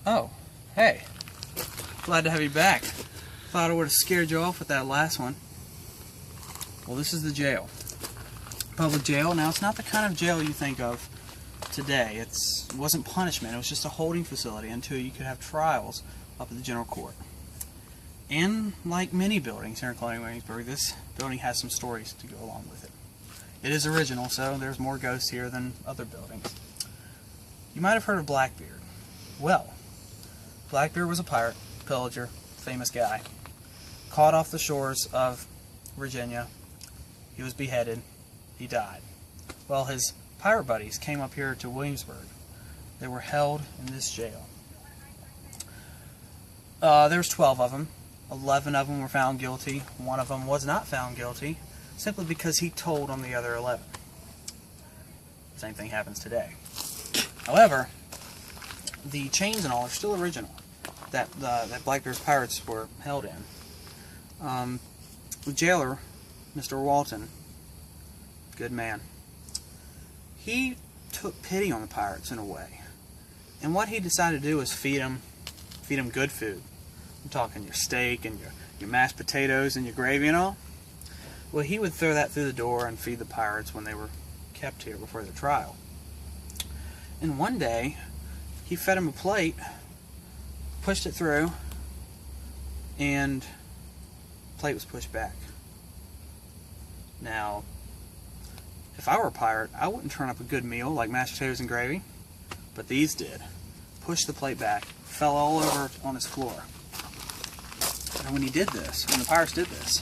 Oh, hey. Glad to have you back. Thought I would have scared you off with that last one. Well, this is the jail. Public jail. Now, it's not the kind of jail you think of today. It wasn't punishment. It was just a holding facility until you could have trials up at the general court. And like many buildings here in Colonial Williamsburg, this building has some stories to go along with it. It is original, so there's more ghosts here than other buildings. You might have heard of Blackbeard. Well, Blackbeard was a pirate, pillager, famous guy. Caught off the shores of Virginia. He was beheaded. He died. Well, his pirate buddies came up here to Williamsburg. They were held in this jail. There was 12 of them. 11 of them were found guilty. One of them was not found guilty, simply because he told on the other 11. Same thing happens today. However, the chains and all are still original that Blackbeard's pirates were held in. The jailer, Mr. Walton, good man, he took pity on the pirates in a way. And what he decided to do was feed them good food. I'm talking your steak and your mashed potatoes and your gravy and all. Well, he would throw that through the door and feed the pirates when they were kept here before their trial. And one day, he fed them a plate, pushed it through, and the plate was pushed back. Now, if I were a pirate, I wouldn't turn up a good meal like mashed potatoes and gravy, but these did. Pushed the plate back, fell all over on his floor. And when he did this, when the pirates did this,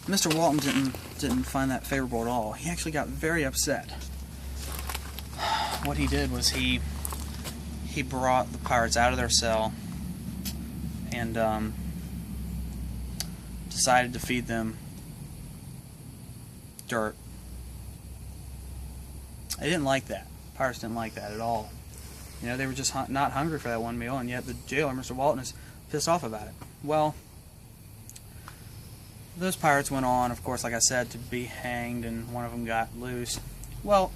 Mr. Walton didn't find that favorable at all. He actually got very upset. What he did was he brought the pirates out of their cell and decided to feed them dirt. They didn't like that. Pirates didn't like that at all. You know, they were just not hungry for that one meal, and yet the jailer, Mr. Walton, is pissed off about it. Well, those pirates went on, of course, like I said, to be hanged, and one of them got loose. Well,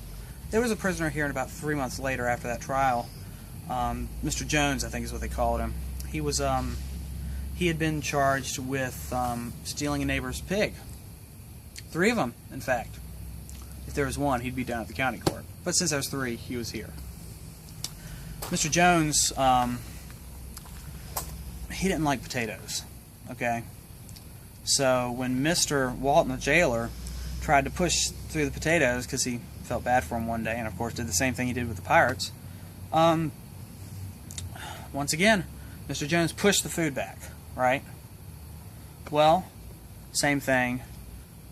there was a prisoner here, and about 3 months later after that trial, Mr. Jones, I think is what they called him. He had been charged with stealing a neighbor's pig. 3 of them, in fact. If there was one, he'd be down at the county court. But since there was 3, he was here. Mr. Jones, he didn't like potatoes, okay? So when Mr. Walton, the jailer, tried to push through the potatoes because he felt bad for him one day, and of course did the same thing he did with the pirates, once again, Mr. Jones pushed the food back, right? Well, same thing,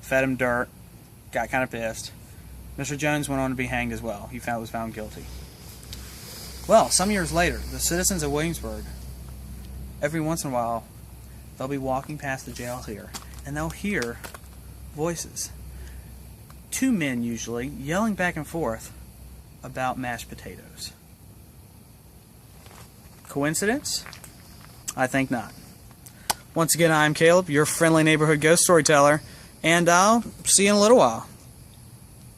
fed him dirt, got kind of pissed. Mr. Jones went on to be hanged as well. He was found guilty. Well, some years later, the citizens of Williamsburg, every once in a while, they'll be walking past the jail here, and they'll hear voices. 2 men, usually, yelling back and forth about mashed potatoes. Coincidence? I think not. Once again, I'm Caleb, your friendly neighborhood ghost storyteller, and I'll see you in a little while.